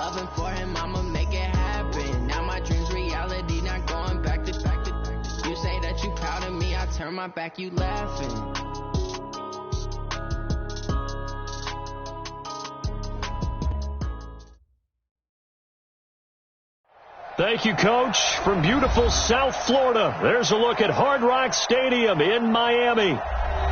loving for him, I'ma make it happen. Now my dream's reality, not going back to. You say that you proud of me, I turn my back, you laughing. Thank you, Coach. From beautiful South Florida, there's a look at Hard Rock Stadium in Miami.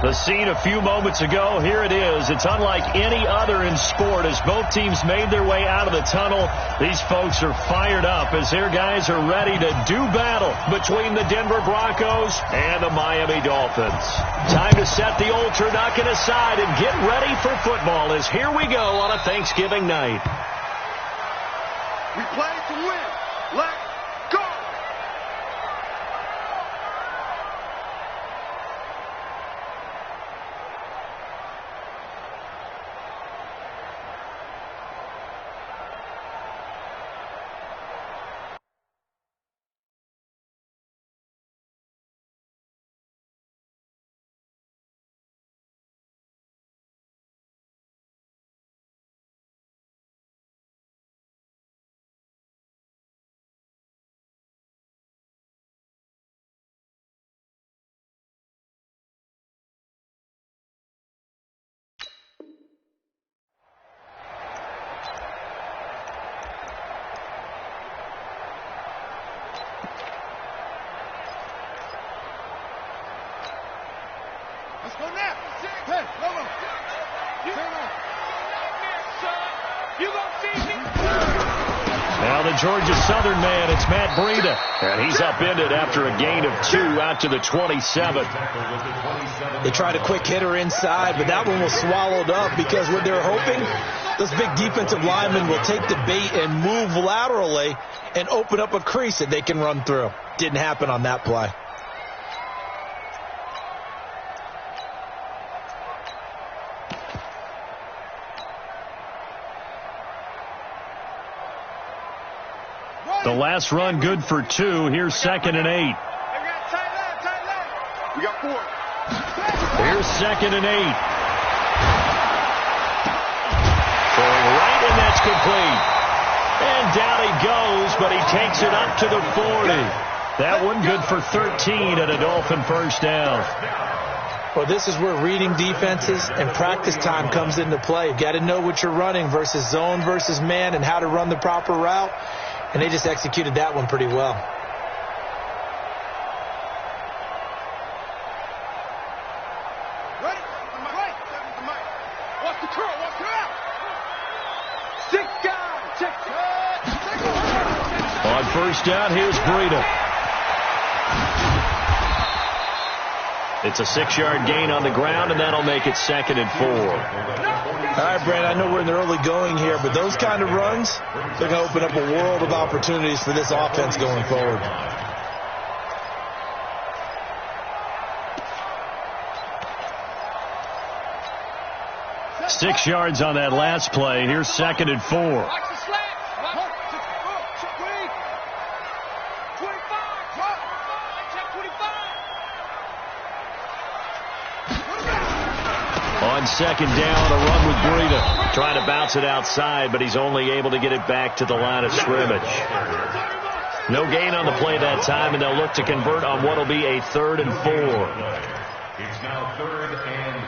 The scene a few moments ago, here it is. It's unlike any other in sport as both teams made their way out of the tunnel. These folks are fired up as their guys are ready to do battle between the Denver Broncos and the Miami Dolphins. Time to set the old turducken aside and get ready for football as here we go on a Thanksgiving night. We play to win. Let's go! Let's go now. Hey, come on. Turn on. You gonna see me? Now the Georgia Southern man, it's Matt Breida. And he's upended after a gain of 2 out to the 27. They tried a quick hitter inside, but that one was swallowed up because what they're hoping, those big defensive linemen will take the bait and move laterally and open up a crease that they can run through. Didn't happen on that play. The last run good for 2. Here's 2nd and 8. We got 4. Here's 2nd and 8. Throwing right, and that's complete. And down he goes, but he takes it up to the 40. That one good for 13 and a Dolphin first down. Well, this is where reading defenses and practice time comes into play. You've got to know what you're running versus zone versus man and how to run the proper route. And they just executed that one pretty well. Ready? Watch the curl. Watch it out. 6 guys. Check. On first down, here's Breida. It's a 6-yard gain on the ground, and that'll make it 2nd and 4. All right, Brad, I know we're in the early going here, but those kind of runs, they're going to open up a world of opportunities for this offense going forward. Six yards on that last play. Here's 2nd and 4. On 2nd down, a run with Breida. Trying to bounce it outside, but he's only able to get it back to the line of scrimmage. No gain on the play that time, and they'll look to convert on what will be a 3rd and 4. It's now 3rd and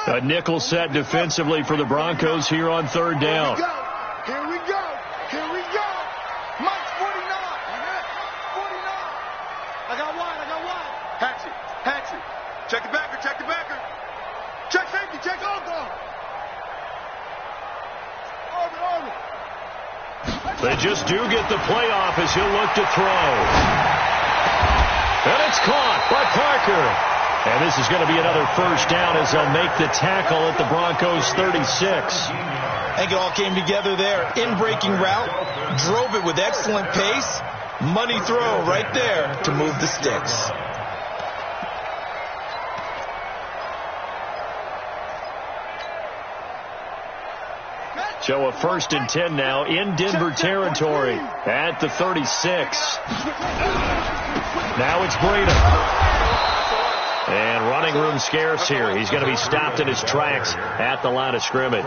4. A nickel set defensively for the Broncos here on 3rd down. Here we go. Mike's 49. 49. I got wide. Hatchet. Check the backer. Check safety. Check all down. Arvin. They just do get the playoff as he'll look to throw. And it's caught by Parker. And this is going to be another first down as they'll make the tackle at the Broncos 36. I think it all came together there. In-breaking route, drove it with excellent pace. Money throw right there to move the sticks. So a 1st and 10 now in Denver territory at the 36. Now it's Breida. And running room scarce here. He's going to be stopped in his tracks at the line of scrimmage.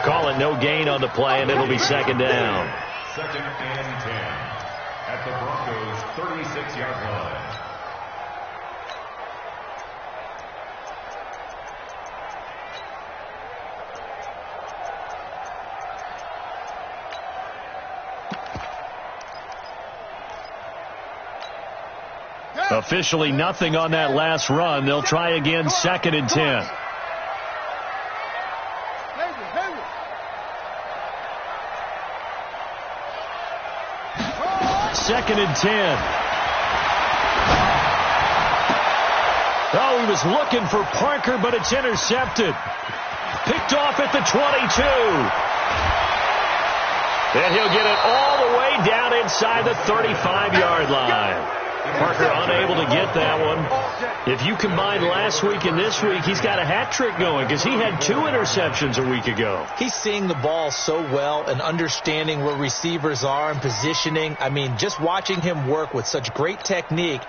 Call it no gain on the play, and it'll be second down. Second and 10 at the Broncos' 36-yard line. Officially nothing on that last run. They'll try again, second and 10. Second and 10. Oh, he was looking for Parker, but it's intercepted. Picked off at the 22. And he'll get it all the way down inside the 35-yard line. Parker unable to get that one. If you combine last week and this week, he's got a hat trick going because he had 2 interceptions a week ago. He's seeing the ball so well and understanding where receivers are and positioning. I mean, just watching him work with such great technique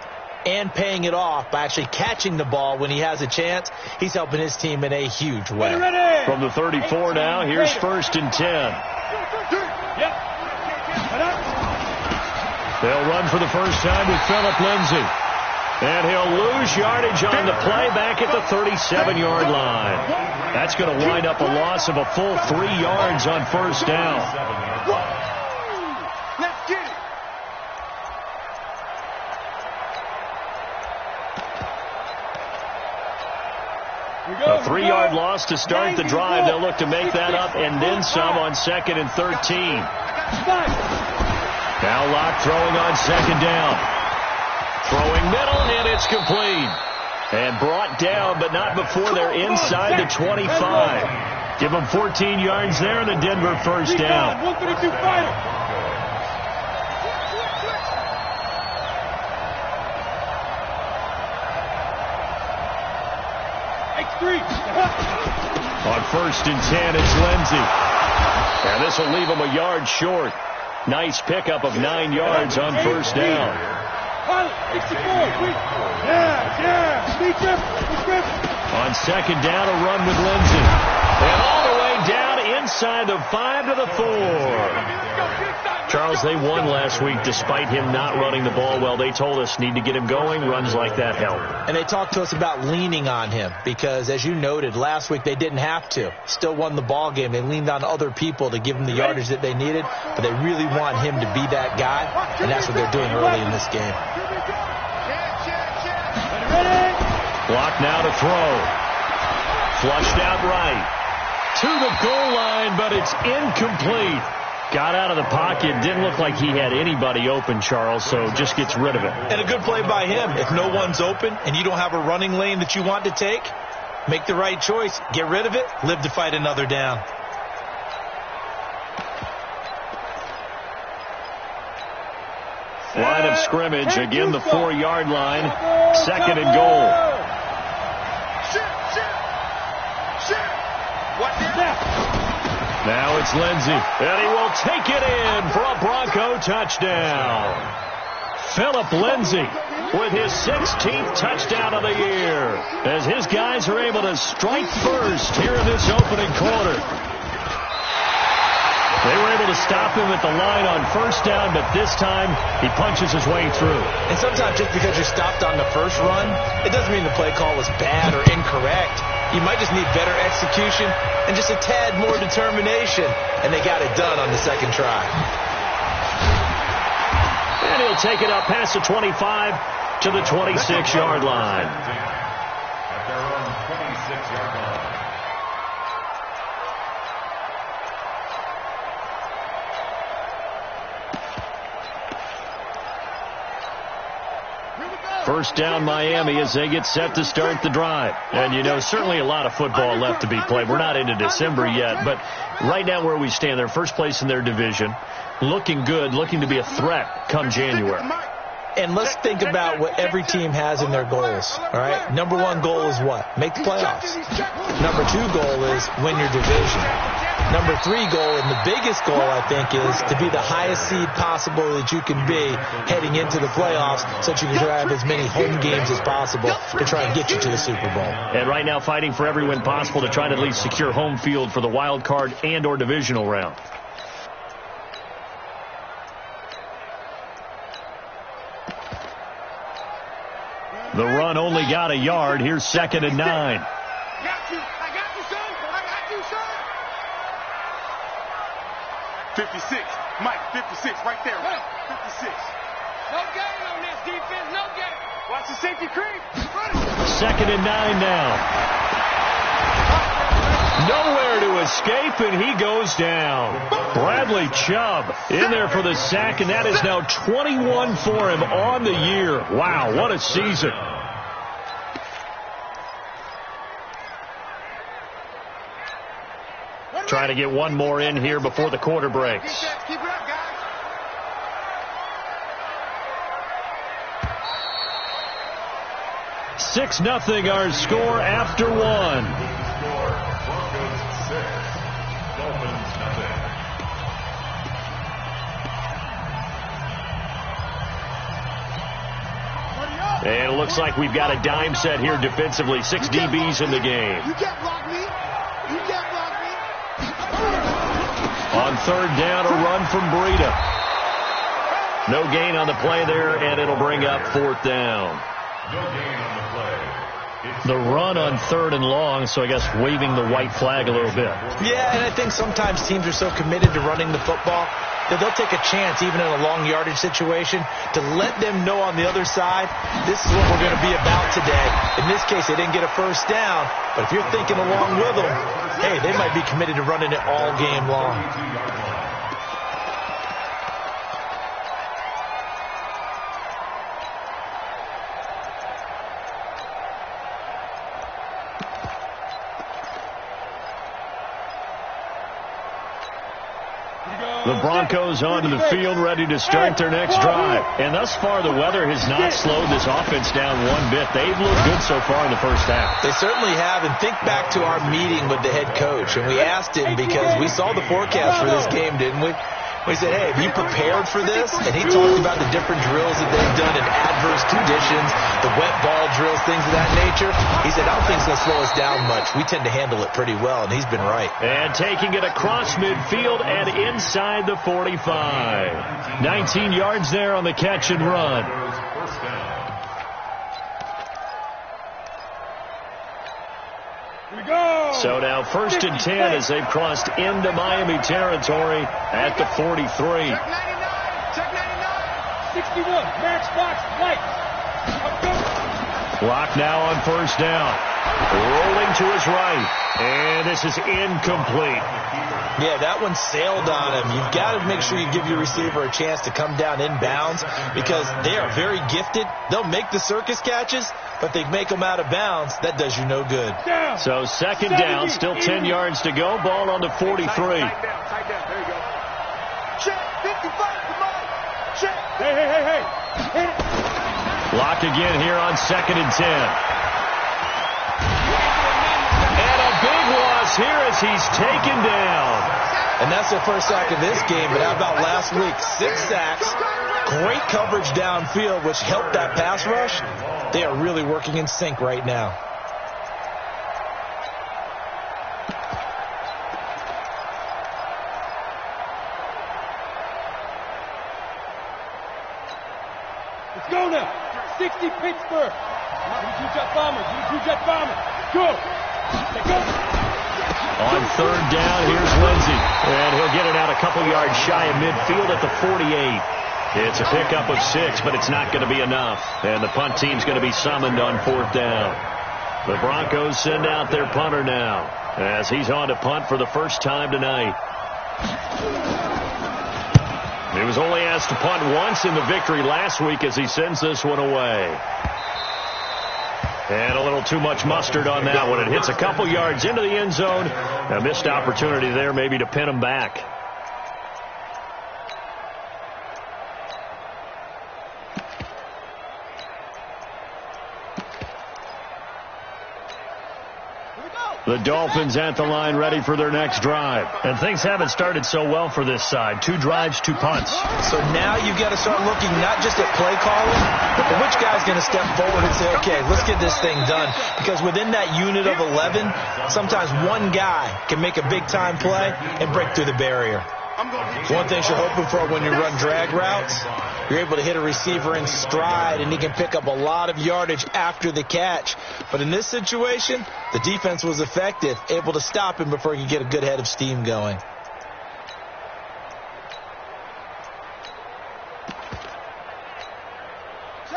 and paying it off by actually catching the ball when he has a chance, he's helping his team in a huge way. From the 34 now, here's first and 10. They'll run for the first time with Phillip Lindsay. And he'll lose yardage on the play back at the 37-yard line. That's going to wind up a loss of a full 3 yards on first down. Let's get it. A 3-yard loss to start the drive. They'll look to make that up and then some on second and 13. Now Locke throwing on second down. Throwing middle, and it's complete. And brought down, but not before they're inside the 25. Give them 14 yards there and a Denver first down. 132 fighter. On first and 10, it's Lindsay. And this will leave him a yard short. Nice pickup of 9 yards on first down. On second down, a run with Lindsay. And all the way down inside the 5 to the 4. Charles, they won last week despite him not running the ball well. They told us need to get him going. Runs like that help. And they talked to us about leaning on him because, as you noted, last week they didn't have to. Still won the ball game. They leaned on other people to give them the yardage that they needed, but they really want him to be that guy, and that's what they're doing early in this game. Block now to throw. Flushed out right. To the goal line, but it's incomplete. Got out of the pocket. Didn't look like he had anybody open, Charles, so just gets rid of it. And a good play by him. If no one's open and you don't have a running lane that you want to take, make the right choice. Get rid of it. Live to fight another down. Line of scrimmage. Again, the 4-yard line. Second and goal. Now it's Lindsay, and he will take it in for a Bronco touchdown. Phillip Lindsay with his 16th touchdown of the year as his guys are able to strike first here in this opening quarter. They were able to stop him at the line on first down, but this time he punches his way through. And sometimes just because you're stopped on the first run, it doesn't mean the play call was bad or incorrect. You might just need better execution and just a tad more determination, and they got it done on the second try. And he'll take it up past the 25 to the 26-yard line. At their own 26-yard line. First down Miami as they get set to start the drive. And, you know, certainly a lot of football left to be played. We're not into December yet, but right now where we stand, they're first place in their division. Looking good, looking to be a threat come January. And let's think about what every team has in their goals, all right? Number one goal is what? Make the playoffs. Number two goal is win your division. Number three goal, and the biggest goal, I think, is to be the highest seed possible that you can be heading into the playoffs so that you can drive as many home games as possible to try and get you to the Super Bowl. And right now fighting for every win possible to try to at least secure home field for the wild card and or divisional round. The run only got a yard. Here's 2nd and 9. I got you, son. I got you, son. 56. Mike, 56 right there. 56. No gain on this defense. No gain. Watch the safety creep. 2nd and 9 now. Nowhere to escape, and he goes down. Bradley Chubb in there for the sack, and that is now 21 for him on the year. Wow, what a season. Trying to get one more in here before the quarter breaks. Keep it up, guys. Six 0 our score after one. And it looks like we've got a dime set here defensively. 6 DBs in the game. You can't block me. You can't block me. On 3rd down, a run from Breida. No gain on the play there, and it'll bring up 4th down. No gain on the play. The run on 3rd and long, so I guess waving the white flag a little bit. Yeah, and I think sometimes teams are so committed to running the football that they'll take a chance, even in a long yardage situation, to let them know on the other side, this is what we're going to be about today. In this case, they didn't get a first down, but if you're thinking along with them, hey, they might be committed to running it all game long. The Broncos onto the field, ready to start their next drive. And thus far, the weather has not slowed this offense down one bit. They've looked good so far in the first half. They certainly have, and think back to our meeting with the head coach, and we asked him because we saw the forecast for this game, didn't we? We said, hey, have you prepared for this? And he talked about the different drills that they've done in adverse conditions, the wet ball drills, things of that nature. He said, I don't think it's going to slow us down much. We tend to handle it pretty well, and he's been right. And taking it across midfield and inside the 45. 19 yards there on the catch and run. First down. So now 1st and 10 as they've crossed into Miami territory at the 43. Check 99. Check 99. 61. Max box. White. Clock now on 1st down. Rolling to his right. And this is incomplete. Yeah, that one sailed on him. You've got to make sure you give your receiver a chance to come down inbounds because they are very gifted. They'll make the circus catches, but they make them out of bounds. That does you no good. So 2nd down, still 10 yards to go. Ball on the 43. Tight down. There you go. Check. 55. Come on. Check. Hey. Lock again here on 2nd and 10. And a big loss here as he's taken down. And that's the first sack of this game, but how about last week? 6 sacks, great coverage downfield, which helped that pass rush. They are really working in sync right now. Let's go now. 60 Pittsburgh. Two-jet bomber. Go. On 3rd down, here's Lindsey. And he'll get it out a couple yards shy of midfield at the 48. It's a pickup of 6, but it's not going to be enough. And the punt team's going to be summoned on 4th down. The Broncos send out their punter now as he's on to punt for the first time tonight. He was only asked to punt once in the victory last week as he sends this one away. And a little too much mustard on that one. It hits a couple yards into the end zone. A missed opportunity there maybe to pin him back. The Dolphins at the line ready for their next drive. And things haven't started so well for this side. 2 drives, 2 punts. So now you've got to start looking not just at play calling, but which guy's going to step forward and say, okay, let's get this thing done. Because within that unit of 11, sometimes one guy can make a big-time play and break through the barrier. One thing you're hoping for when you run drag routes, you're able to hit a receiver in stride, and he can pick up a lot of yardage after the catch. But in this situation, the defense was effective, able to stop him before he could get a good head of steam going.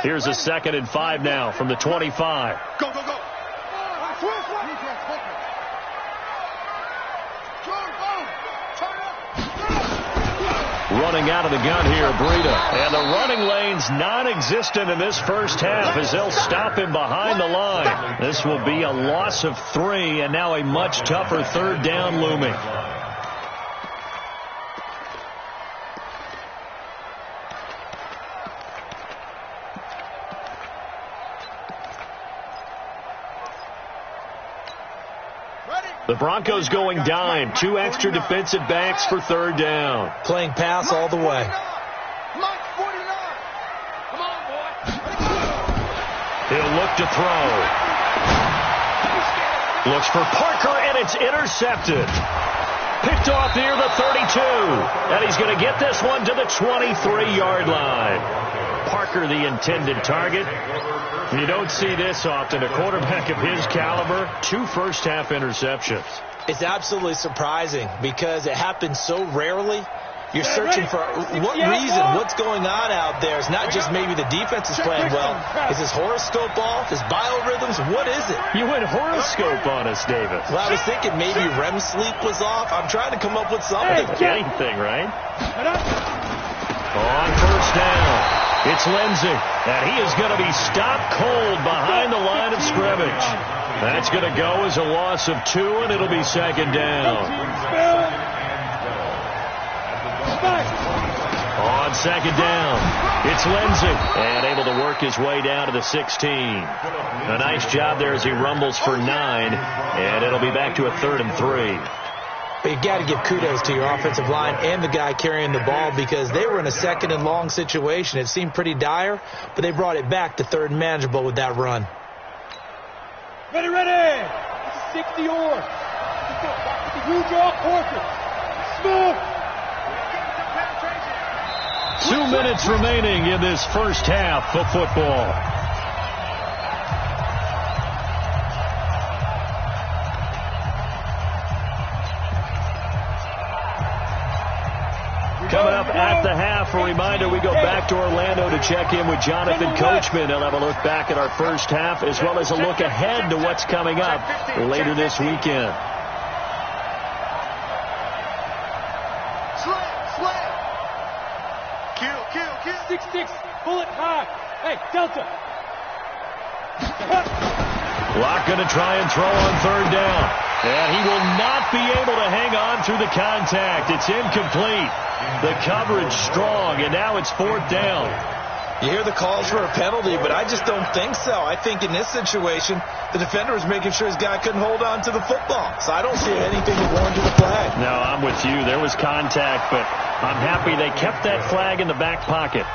Here's a 2nd and 5 now from the 25. Go, go, go. Running out of the gun here, Breida. And the running lane's non-existent in this first half as they'll stop him behind the line. This will be a loss of 3 and now a much tougher 3rd down looming. The Broncos going dime. 2 extra defensive backs for 3rd down. Playing pass all the way. He'll look to throw. Looks for Parker, and it's intercepted. Picked off near the 32. And he's going to get this one to the 23-yard line. Parker, the intended target. You don't see this often. A quarterback of his caliber, 2 first-half interceptions. It's absolutely surprising because it happens so rarely. You're searching for what reason, what's going on out there. It's not just maybe the defense is playing well. Is his horoscope off? His biorhythms? What is it? You went horoscope on us, Davis. Well, I was thinking maybe REM sleep was off. I'm trying to come up with something. Anything, right? On 1st down. It's Lindsey, and he is going to be stopped cold behind the line of scrimmage. That's going to go as a loss of 2, and it'll be 2nd down. On 2nd down, it's Lindsey, and able to work his way down to the 16. A nice job there as he rumbles for 9, and it'll be back to a 3rd and 3. But you've got to give kudos to your offensive line and the guy carrying the ball because they were in a 2nd and long situation. It seemed pretty dire, but they brought it back to 3rd and manageable with that run. Ready, ready! It's a 60-yard. You draw Parker. Smooth. 2 minutes remaining in this first half of football. Coming up at the half, a reminder, we go back to Orlando to check in with Jonathan Coachman. He'll have a look back at our first half as well as a look ahead to what's coming up later this weekend. Slam. Kill. 6-6, bullet high. Hey, Delta. Locke going to try and throw on 3rd down. And he will not be able to hang on through the contact. It's incomplete. The coverage strong, and now it's 4th down. You hear the calls for a penalty, but I just don't think so. I think in this situation, the defender was making sure his guy couldn't hold on to the football. So I don't see anything that warranted the flag. No, I'm with you. There was contact, but I'm happy they kept that flag in the back pocket.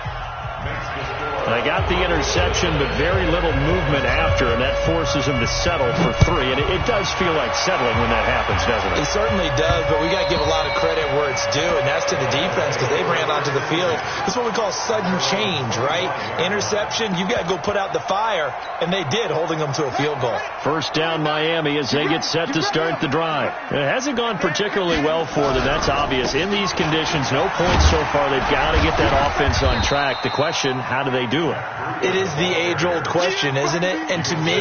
They got the interception, but very little movement after, and that forces him to settle for 3. And it does feel like settling when that happens, doesn't it? It certainly does, but we got to give a lot of credit where it's due, and that's to the defense because they ran onto the field. This is what we call sudden change, right? Interception, you got to go put out the fire, and they did, holding them to a field goal. 1st down Miami as they get set to start the drive. It hasn't gone particularly well for them. That's obvious. In these conditions, no points so far. They've got to get that offense on track. The question, how do they do it? It is the age-old question, isn't it? And to me,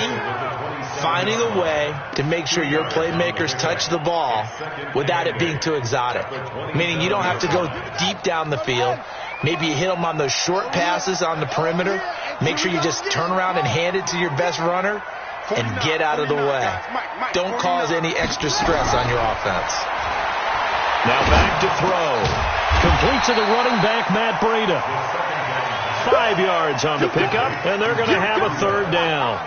finding a way to make sure your playmakers touch the ball without it being too exotic. Meaning you don't have to go deep down the field. Maybe you hit them on those short passes on the perimeter. Make sure you just turn around and hand it to your best runner and get out of the way. Don't cause any extra stress on your offense. Now back to throw. Complete to the running back, Matt Breida. 5 yards on the pickup, and they're going to have a third down.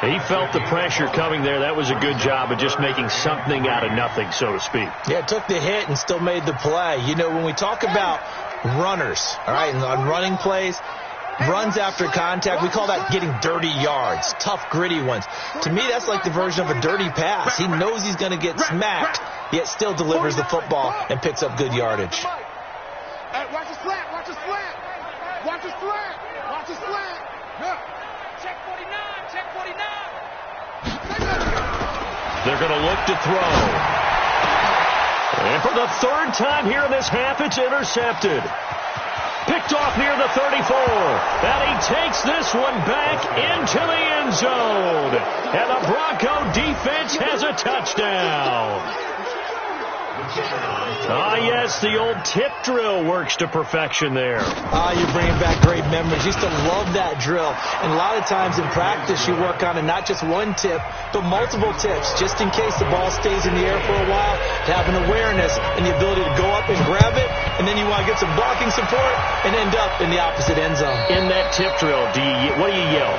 He felt the pressure coming there. That was a good job of just making something out of nothing, so to speak. Yeah, took the hit and still made the play. You know, when we talk about runners, all right, and on running plays, runs after contact, we call that getting dirty yards, tough, gritty ones. To me, that's like the version of a dirty pass. He knows he's going to get smacked, yet still delivers the football and picks up good yardage. Hey, watch the slant, watch the slant. Watch the slant, watch the slant. Yeah. Check 49, check 49. They're going to look to throw. And for the third time here in this half, it's intercepted. Picked off near the 34. And he takes this one back into the end zone. And the Bronco defense has a touchdown. Ah, yes, the old tip drill works to perfection there. You're bringing back great memories. Used to love that drill. And a lot of times in practice, you work on it, not just one tip, but multiple tips, just in case the ball stays in the air for a while, to have an awareness and the ability to go up and grab it, and then you want to get some blocking support and end up in the opposite end zone. In that tip drill, what do you yell?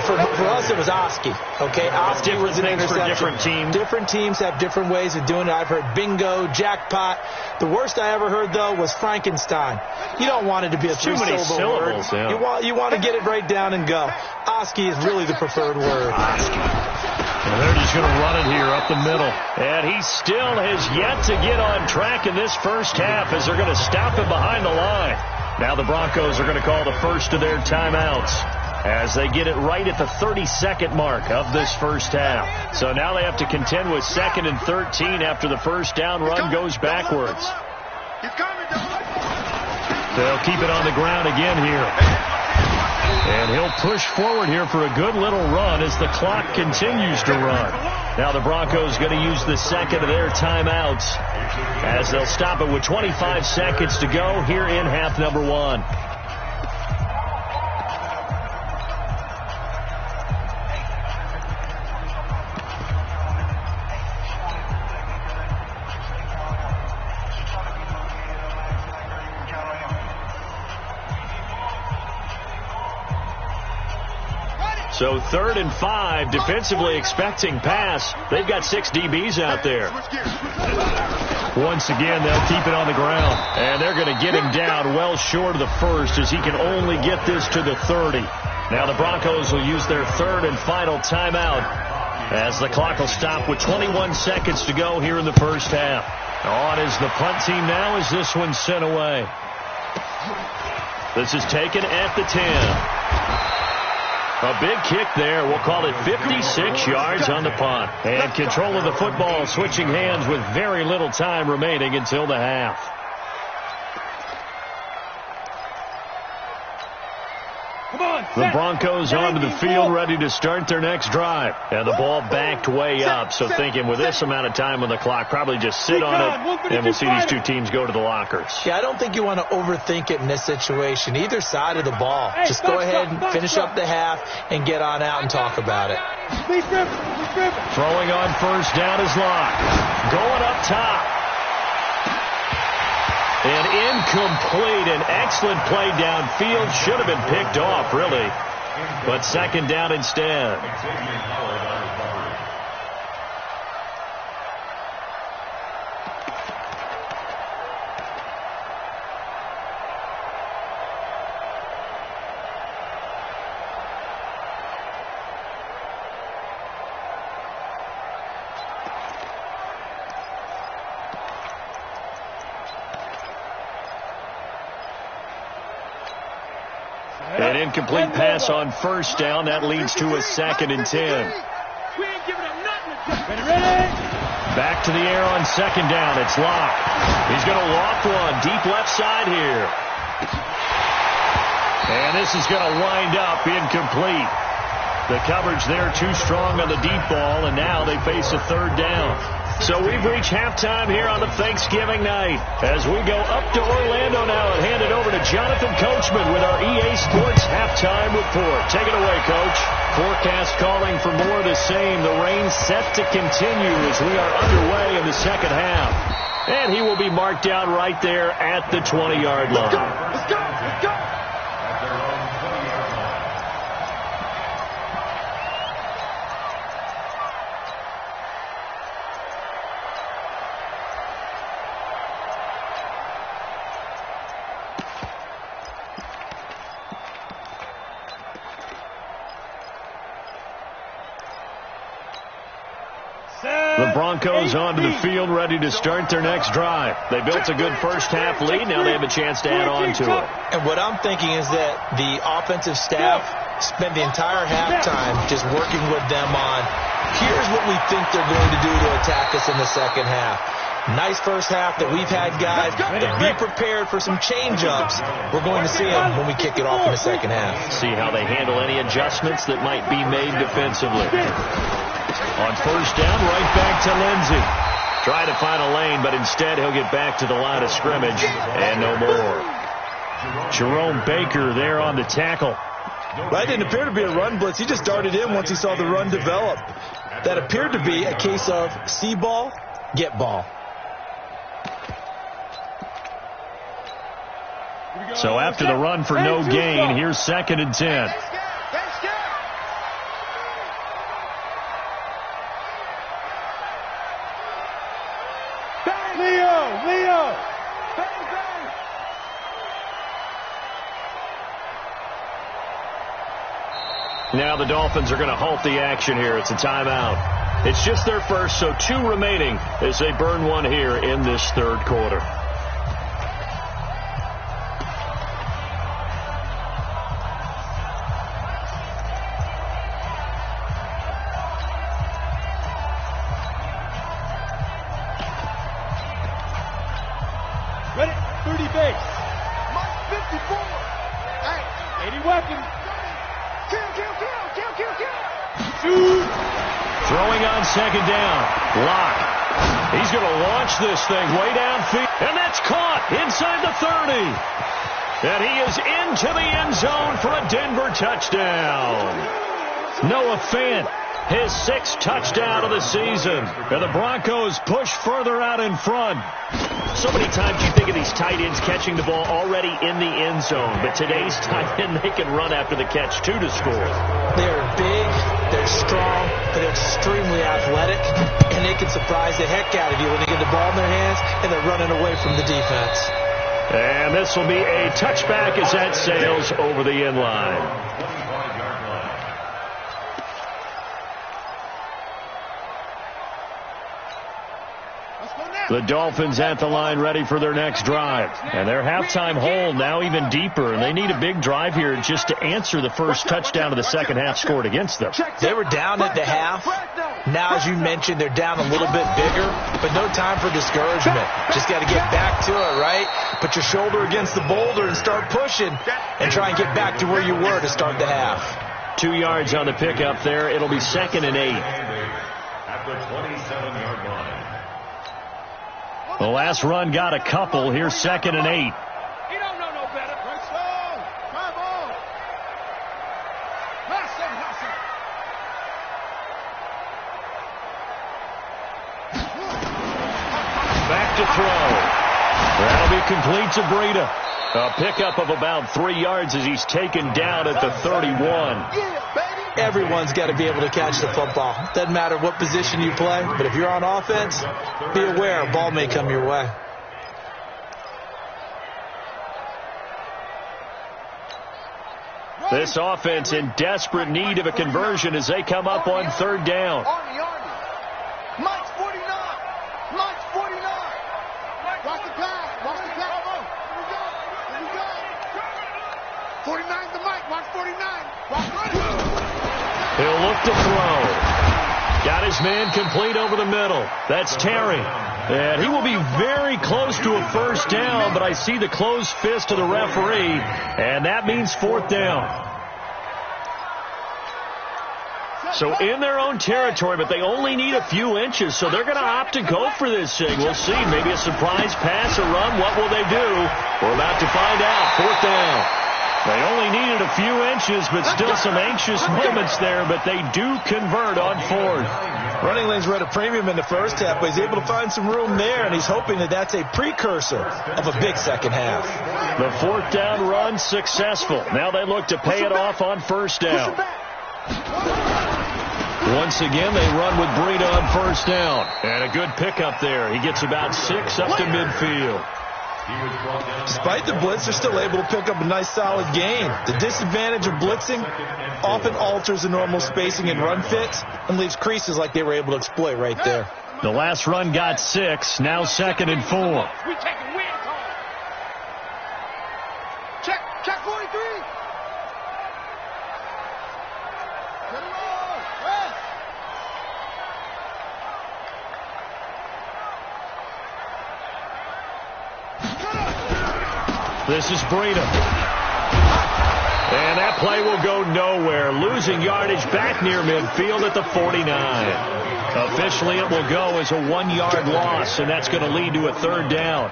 For us, it was Oski. Okay, Oski was an interception. For different teams. Different teams have different ways of doing it. I've heard bingo, jackpot. The worst I ever heard, though, was Frankenstein. You don't want it to be a three-syllable word. Yeah. You want to get it right down and go. Oski is really the preferred word. Oski. And they're just going to run it here up the middle. And he still has yet to get on track in this first half as they're going to stop him behind the line. Now the Broncos are going to call the first of their timeouts as they get it right at the 30-second mark of this first half. So now they have to contend with 2nd and 13 after the first down run goes backwards. They'll keep it on the ground again here. And he'll push forward here for a good little run as the clock continues to run. Now the Broncos going to use the second of their timeouts as they'll stop it with 25 seconds to go here in half number 1. So 3rd and 5, defensively expecting pass. They've got 6 DBs out there. Once again, they'll keep it on the ground. And they're going to get him down well short of the first as he can only get this to the 30. Now the Broncos will use their 3rd and final timeout as the clock will stop with 21 seconds to go here in the first half. On is the punt team now as this one's sent away. This is taken at the 10. A big kick there. We'll call it 56 yards on the punt. And control of the football switching hands with very little time remaining until the half. The Broncos onto the field ready to start their next drive. And the ball backed way up. So thinking with this amount of time on the clock, probably just sit on it. And we'll see these two teams go to the lockers. Yeah, I don't think you want to overthink it in this situation. Either side of the ball. Just go ahead and finish up the half and get on out and talk about it. Throwing on first down is Locke. Going up top. And incomplete. An excellent play downfield. Should have been picked off, really. But 2nd down instead. An incomplete pass on first down. That leads to a 2nd and 10. Back to the air on 2nd down. It's Locke. He's going to loft one deep left side here. And this is going to wind up incomplete. The coverage there too strong on the deep ball, and now they face a 3rd down. So we've reached halftime here on the Thanksgiving night as we go up to Orlando now and hand it over to Jonathan Coachman with our EA Sports Halftime Report. Take it away, Coach. Forecast calling for more of the same. The rain set to continue as we are underway in the second half. And he will be marked down right there at the 20-yard line. Let's go! Let's go! Let's go! Broncos onto the field, ready to start their next drive. They built a good first-half lead. Now they have a chance to add on to it. And what I'm thinking is that the offensive staff spent the entire halftime just working with them on, here's what we think they're going to do to attack us in the second half. Nice first half that we've had, guys, but be prepared for some change-ups. We're going to see them when we kick it off in the second half. See how they handle any adjustments that might be made defensively. On first down, right back to Lindsey. Try to find a lane, but instead he'll get back to the line of scrimmage and no more. Jerome Baker there on the tackle. That didn't appear to be a run blitz. He just darted in once he saw the run develop. That appeared to be a case of see ball, get ball. So after the run for no gain, here's 2nd and 10. Leo! Now the Dolphins are going to halt the action here. It's a timeout. It's just their first, so 2 remaining as they burn one here in this third quarter. Ready? 30 base. Mike 54. Hey, 80 weapons. Kill. Shoot. Throwing on 2nd down. Lock. He's going to launch this thing way downfield. And that's caught inside the 30. And he is into the end zone for a Denver touchdown. Noah Fant, his 6th touchdown of the season. And the Broncos push further out in front. So many times you think of these tight ends catching the ball already in the end zone. But today's tight end, they can run after the catch, too, to score. They're big, they're strong, but they're extremely athletic. And they can surprise the heck out of you when they get the ball in their hands and they're running away from the defense. And this will be a touchback as that sails over the end line. The Dolphins at the line ready for their next drive. And their halftime hole now even deeper. And they need a big drive here just to answer the first touchdown of the second half scored against them. They were down at the half. Now, as you mentioned, they're down a little bit bigger, but no time for discouragement. Just got to get back to it, right? Put your shoulder against the boulder and start pushing and try and get back to where you were to start the half. 2 yards on the pickup there. It'll be 2nd and 8. At the 27-yard line. The last run got a couple. Here's 2nd and 8. He don't know no better. Back to throw. That'll be complete to Breida. A pickup of about 3 yards as he's taken down at the 31. Everyone's got to be able to catch the football. Doesn't matter what position you play, but if you're on offense, be aware a ball may come your way. This offense in desperate need of a conversion as they come up on 3rd down. Mike's 49. Mike's 49. Watch the pass. Watch the pass. Here we go. 49 to Mike. Watch 49. Watch 49. He'll look to throw. Got his man complete over the middle. That's Terry. And he will be very close to a first down, but I see the closed fist of the referee, and that means 4th down. So in their own territory, but they only need a few inches, so they're going to opt to go for this thing. We'll see. Maybe a surprise pass or run. What will they do? We're about to find out. 4th down. They only needed a few inches, but still some anxious moments there, but they do convert on 4th. Running lanes were at a premium in the first half, but he's able to find some room there, and he's hoping that that's a precursor of a big second half. The 4th down run successful. Now they look to pay it off on 1st down. Once again, they run with Breida on 1st down. And a good pickup there. He gets about 6 up to midfield. Despite the blitz, they're still able to pick up a nice solid gain. The disadvantage of blitzing often alters the normal spacing and run fits and leaves creases like they were able to exploit right there. The last run got 6. Now 2nd and 4. We taking win call. Check 43. Get it on. Rest. This is Breida. And that play will go nowhere. Losing yardage back near midfield at the 49. Officially, it will go as a 1-yard loss, and that's going to lead to a 3rd down.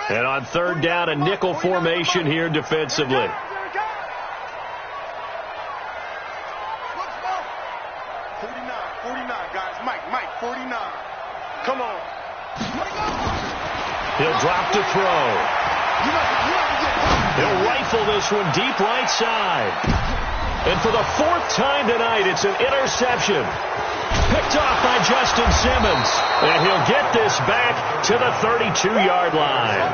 And on 3rd down, a nickel formation here defensively. 49, guys. Mike, 49. Come on. He'll drop to throw. He'll rifle this one deep right side. And for the 4th time tonight, it's an interception. Picked off by Justin Simmons. And he'll get this back to the 32-yard line.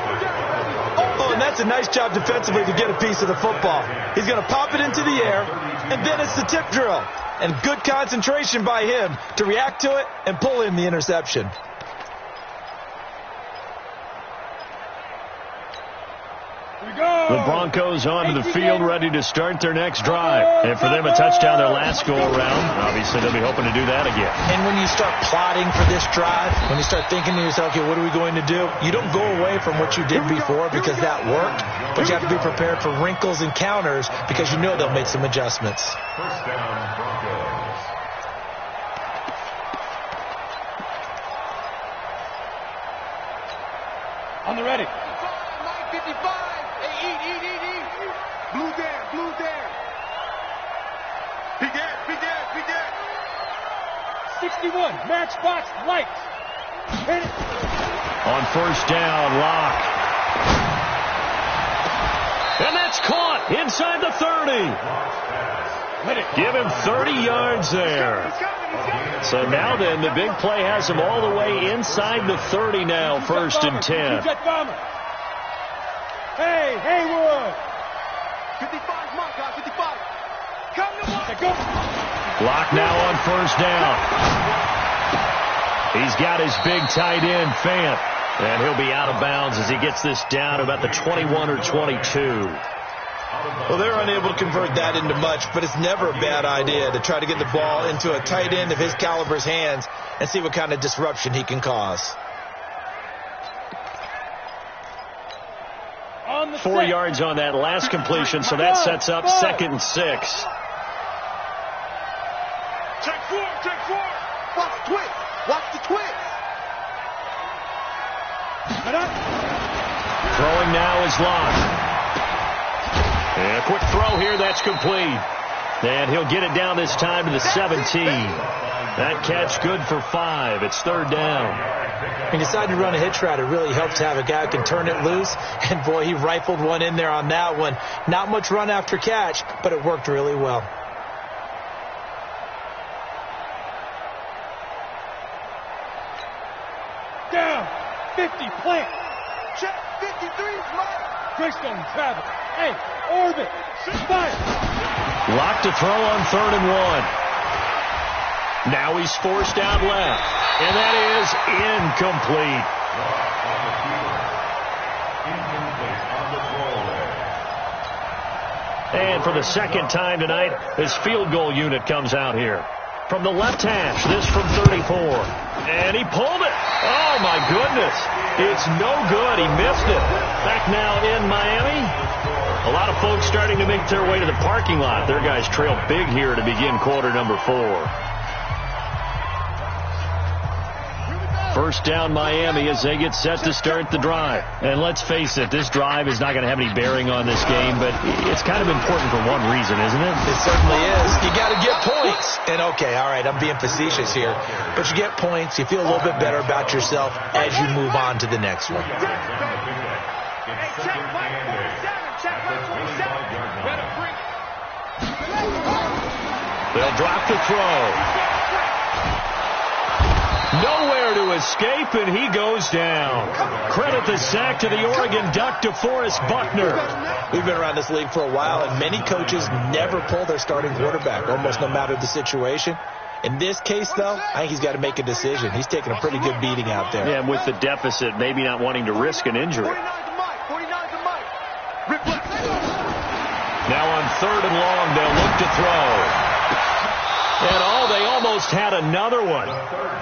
Oh, and that's a nice job defensively to get a piece of the football. He's going to pop it into the air, and then it's the tip drill. And good concentration by him to react to it and pull in the interception. The Broncos onto the field, ready to start their next drive. And for them, a touchdown their last go-around. Obviously, they'll be hoping to do that again. And when you start plotting for this drive, when you start thinking to yourself, okay, what are we going to do? You don't go away from what you did before because that worked, but you have to be prepared for wrinkles and counters because you know they'll make some adjustments. First down, Broncos. On the ready. 55. Eat. Blue there. Be dead. 61. Matchbox lights. Hit it. On 1st down, Locke. And that's caught inside the 30. Give him 30 yards there. So now then, the big play has him all the way inside the 30 now, 1st and 10. Hey, Haywood. 55, my God, 55. Come to one. Go. Locke now on 1st down. He's got his big tight end, Fant. And he'll be out of bounds as he gets this down about the 21 or 22. Well, they're unable to convert that into much, but it's never a bad idea to try to get the ball into a tight end of his caliber's hands and see what kind of disruption he can cause. 4 yards on that last completion, so that sets up 2nd and 6. Check 4. Watch the twist. Throwing now is Locke. And a quick throw here, that's complete. And he'll get it down this time to the 17. That catch good for 5. It's 3rd down. He decided to run a hitch route. It really helps to have a guy who can turn it loose. And, boy, he rifled one in there on that one. Not much run after catch, but it worked really well. Down. 50. Plant. Check 53. Greystone. Travis. Hey. Orbit. Fire. Locke to throw on 3rd and 1. Now he's forced out left. And that is incomplete. And for the 2nd time tonight, his field goal unit comes out here. From the left hash, this from 34. And he pulled it. Oh, my goodness. It's no good. He missed it. Back now in Miami. A lot of folks starting to make their way to the parking lot. Their guys trail big here to begin quarter number 4. 1st down Miami as they get set to start the drive. And let's face it, this drive is not going to have any bearing on this game, but it's kind of important for one reason, isn't it? It certainly is. You got to get points. And, okay, all right, I'm being facetious here. But you get points, you feel a little bit better about yourself as you move on to the next one. They'll drop the throw. Nowhere to escape, and he goes down. Credit the sack to the Oregon Duck, DeForest Buckner. We've been around this league for a while, and many coaches never pull their starting quarterback, almost no matter the situation. In this case, though, I think he's got to make a decision. He's taking a pretty good beating out there. Yeah, and with the deficit, maybe not wanting to risk an injury. Now on 3rd and long, they'll look to throw. And they almost had another one.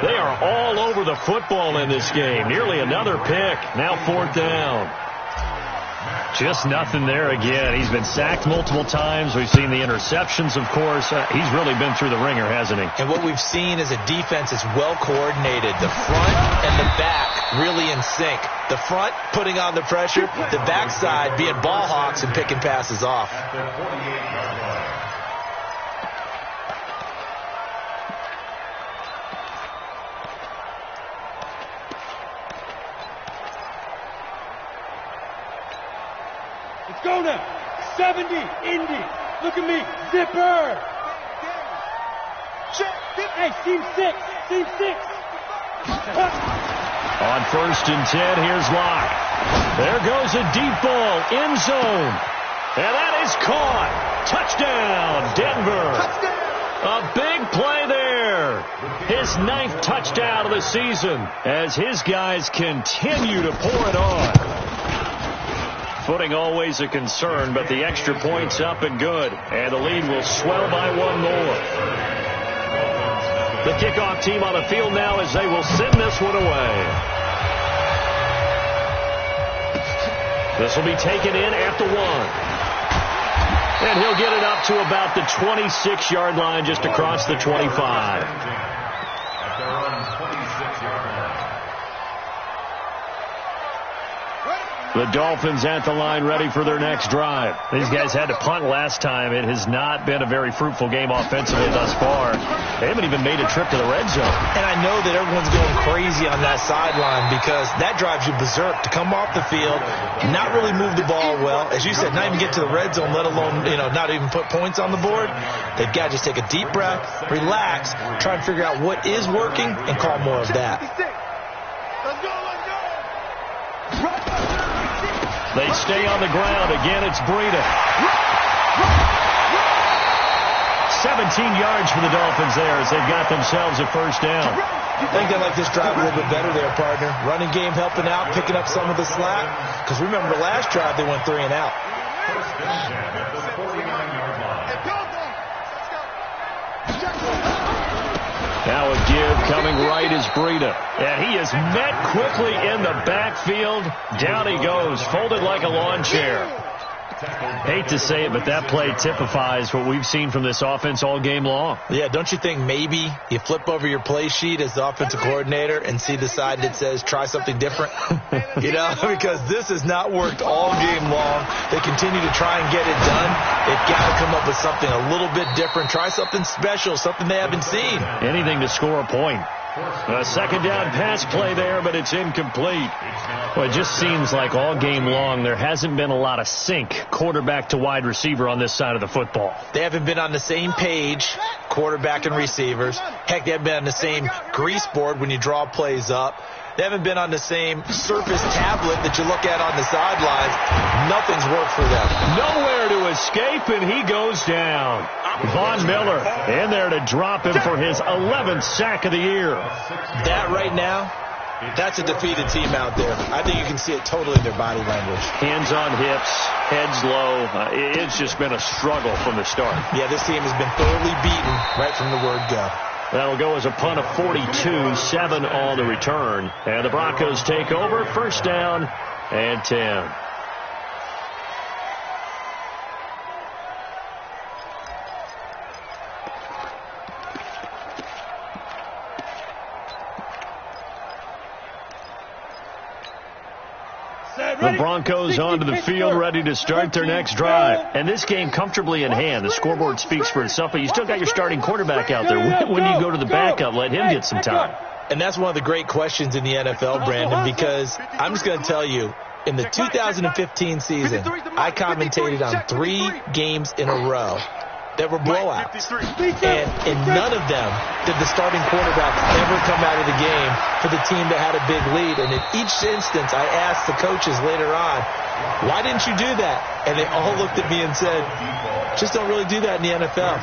They are all over the football in this game. Nearly another pick. Now 4th down. Just nothing there again. He's been sacked multiple times. We've seen the interceptions, of course. He's really been through the ringer, hasn't he? And what we've seen is a defense that's well coordinated. The front and the back really in sync. The front putting on the pressure, the backside being ball hawks and picking passes off. Go now. 70, Indy. Look at me. Zipper. Hey, team 6. Team 6. On 1st and 10, here's Locke. There goes a deep ball. End zone. And that is caught. Touchdown, Denver. A big play there. His 9th touchdown of the season as his guys continue to pour it on. Footing always a concern, but the extra point's up and good. And the lead will swell by one more. The kickoff team on the field now as they will send this one away. This will be taken in at the 1. And he'll get it up to about the 26-yard line, just across the 25. At their own 26-yard line. The Dolphins at the line ready for their next drive. These guys had to punt last time. It has not been a very fruitful game offensively thus far. They haven't even made a trip to the red zone. And I know that everyone's going crazy on that sideline because that drives you berserk to come off the field, not really move the ball well. As you said, not even get to the red zone, let alone, not even put points on the board. They've got to just take a deep breath, relax, try and figure out what is working and call more of that. Let's go, let's go. They stay on the ground. Again, it's Breida. 17 yards for the Dolphins there as they've got themselves a first down. I think they like this drive a little bit better there, partner. Running game helping out, picking up some of the slack. Because remember, the last drive they went 3 and out. First and 10 at the 49-yard line. Now a give coming right is Breida. And he is met quickly in the backfield. Down he goes, folded like a lawn chair. Hate to say it, but that play typifies what we've seen from this offense all game long. Yeah, don't you think maybe you flip over your play sheet as the offensive coordinator and see the side that says try something different? Because this has not worked all game long. They continue to try and get it done. They've got to come up with something a little bit different. Try something special, something they haven't seen. Anything to score a point. A second down pass play there, but it's incomplete. Well, it just seems like all game long there hasn't been a lot of sync quarterback to wide receiver on this side of the football. They haven't been on the same page, quarterback and receivers. Heck, they haven't been on the same grease board when you draw plays up. They haven't been on the same Surface tablet that you look at on the sidelines. Nothing's worked for them. Nowhere to escape, and he goes down. Von Miller in there to drop him for his 11th sack of the year. That right now, that's a defeated team out there. I think you can see it totally in their body language. Hands on hips, heads low. It's just been a struggle from the start. Yeah, this team has been thoroughly beaten right from the word go. That'll go as a punt of 42, 7 on the return. And the Broncos take over, first down and 10. The Broncos onto the field, ready to start their next drive. And this game comfortably in hand. The scoreboard speaks for itself, but you still got your starting quarterback out there. When do you go to the backup? Let him get some time. And that's one of the great questions in the NFL, Brandon, because I'm just going to tell you, in the 2015 season, I commentated on 3 games in a row. that were blowouts. And in none of them did the starting quarterback ever come out of the game for the team that had a big lead. And in each instance, I asked the coaches later on, why didn't you do that? And they all looked at me and said, just don't really do that in the NFL.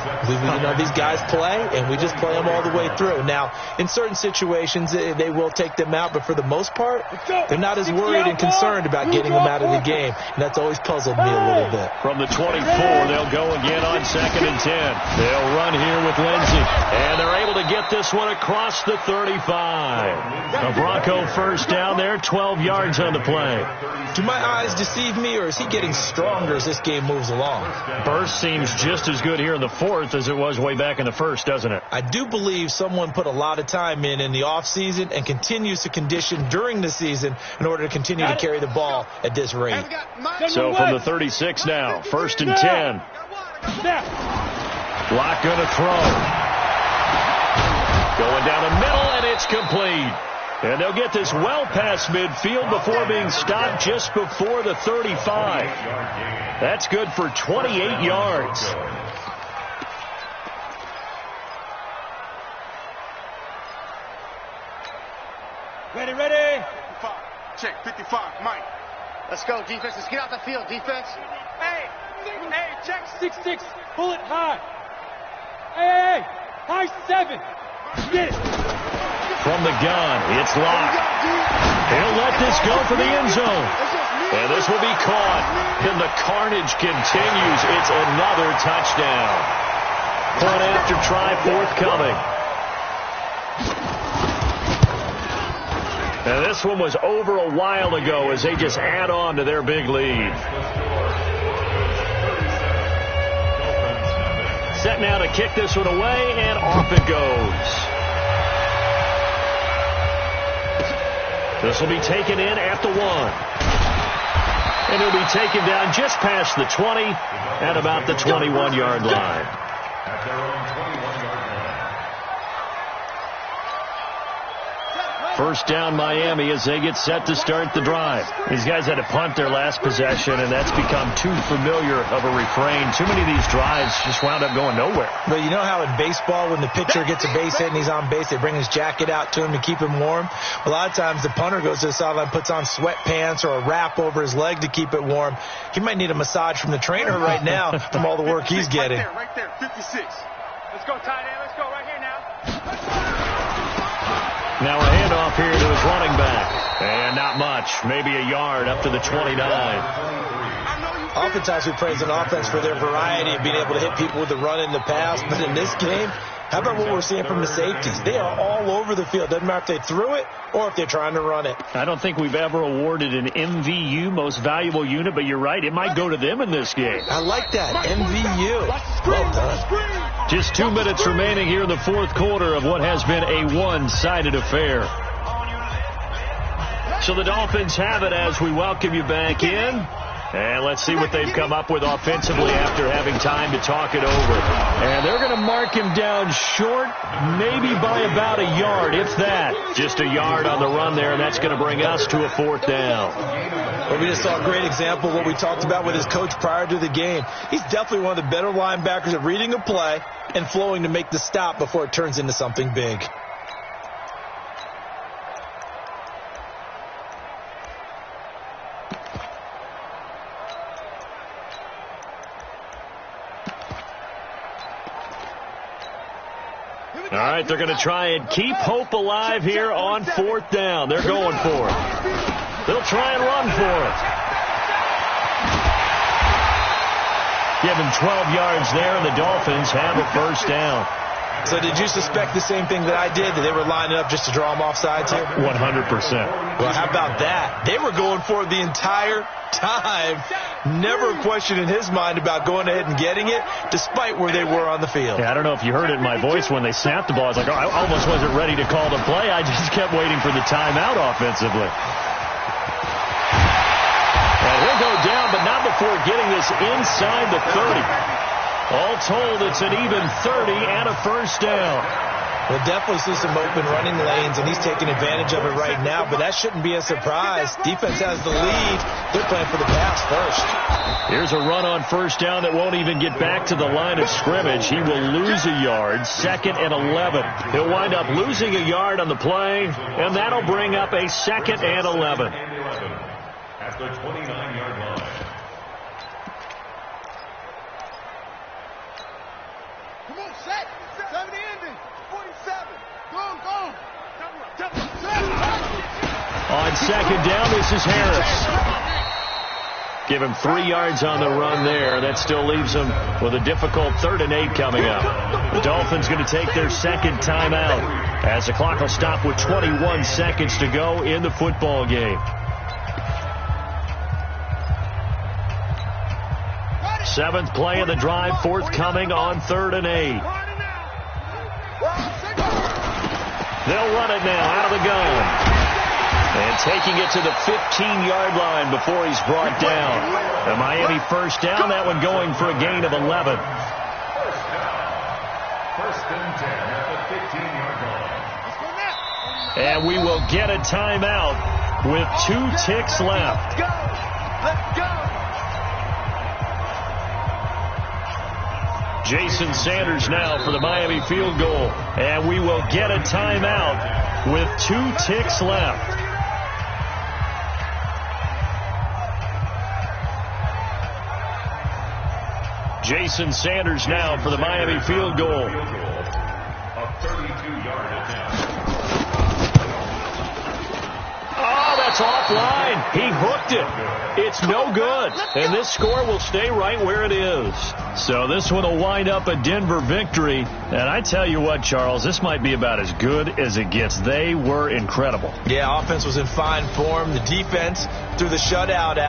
These guys play, and we just play them all the way through. Now, in certain situations, they will take them out, but for the most part, they're not as worried and concerned about getting them out of the game. And that's always puzzled me a little bit. From the 24, they'll go again on 2nd and 10. They'll run here with Lindsey, and they're able to get this one across the 35. A Bronco first down there, 12 yards on the play. Do my eyes deceive me, or is he getting stronger as this game moves along? Burst seems just as good here in the 4th as it was way back in the 1st, doesn't it? I do believe someone put a lot of time in the offseason and continues to condition during the season in order to continue to carry the ball at this rate. So from the 36 now, 1st and 10. Block going to throw. Going down the middle, and it's complete. And they'll get this well past midfield before being stopped just before the 35. That's good for 28 yards. Ready, ready. 55. Check, 55, Mike. Let's go, defense. Let's get out the field, defense. Hey, check 6-6. Pull it high. Hey, high 7. Get it. From the gun, it's locked. He'll let this go for the end zone. And this will be caught. And the carnage continues. It's another touchdown. Point after try forthcoming. And this one was over a while ago as they just add on to their big lead. Set now to kick this one away, and off it goes. This will be taken in at the 1. And it'll be taken down just past the 20 at about the 21-yard line. At their own 21-yard line. First down Miami as they get set to start the drive. These guys had to punt their last possession, and that's become too familiar of a refrain. Too many of these drives just wound up going nowhere. But you know how in baseball, when the pitcher gets a base hit and he's on base, they bring his jacket out to him to keep him warm? A lot of times the punter goes to the sideline, puts on sweatpants or a wrap over his leg to keep it warm. He might need a massage from the trainer right now from all the work he's getting. Right there, 56. Let's go, tight end. Let's go right here now. Now a handoff here to his running back. And not much. Maybe a yard up to the 29. Oftentimes we praise an offense for their variety of being able to hit people with the run in the pass. But in this game, how about what we're seeing from the safeties? They are all over the field. Doesn't matter if they threw it or if they're trying to run it. I don't think we've ever awarded an MVU, most valuable unit, but you're right. It might go to them in this game. I like that. MVU. Well done. Just 2 minutes remaining here in the 4th quarter of what has been a one-sided affair. So the Dolphins have it as we welcome you back in. And let's see what they've come up with offensively after having time to talk it over. And they're going to mark him down short, maybe by about a yard, if that. Just a yard on the run there, and that's going to bring us to a 4th down. Well, we just saw a great example of what we talked about with his coach prior to the game. He's definitely one of the better linebackers at reading a play and flowing to make the stop before it turns into something big. All right, they're going to try and keep hope alive here on 4th down. They're going for it. They'll try and run for it. Give him 12 yards there, and the Dolphins have a first down. So did you suspect the same thing that I did, that they were lining up just to draw them off sides here? 100%. Well, how about that? They were going for it the entire time. Never a question in his mind about going ahead and getting it, despite where they were on the field. Yeah, I don't know if you heard it in my voice when they snapped the ball. I was like, oh, I almost wasn't ready to call the play. I just kept waiting for the timeout offensively. And he'll go down, but not before getting this inside the 30. All told, it's an even 30 and a first down. We'll definitely see some open running lanes, and he's taking advantage of it right now, but that shouldn't be a surprise. Defense has the lead. They're playing for the pass first. Here's a run on first down that won't even get back to the line of scrimmage. He will lose a yard, 2nd and 11. He'll wind up losing a yard on the play, and that'll bring up a 2nd and 11. At the 29-yard line. Come on, set. 70 ending. 47. Go. On 2nd down, this is Harris. Give him 3 yards on the run there. That still leaves him with a difficult 3rd and 8 coming up. The Dolphins going to take their 2nd timeout as the clock will stop with 21 seconds to go in the football game. 7th play of the drive, forthcoming on 3rd and 8. They'll run it now out of the gun. And taking it to the 15-yard line before he's brought down. The Miami first down, that one going for a gain of 11. First and 10 at the 15-yard line. And we will get a timeout with 2 ticks left. Let's go. Jason Sanders now for the Miami field goal. And we will get a timeout with 2 ticks left. Jason Sanders now for the Miami field goal. A 32-yard attempt. Oh, that's offline. He hooked it. It's no good. And this score will stay right where it is. So this one will wind up a Denver victory. And I tell you what, Charles, this might be about as good as it gets. They were incredible. Yeah, offense was in fine form. The defense through the shutout.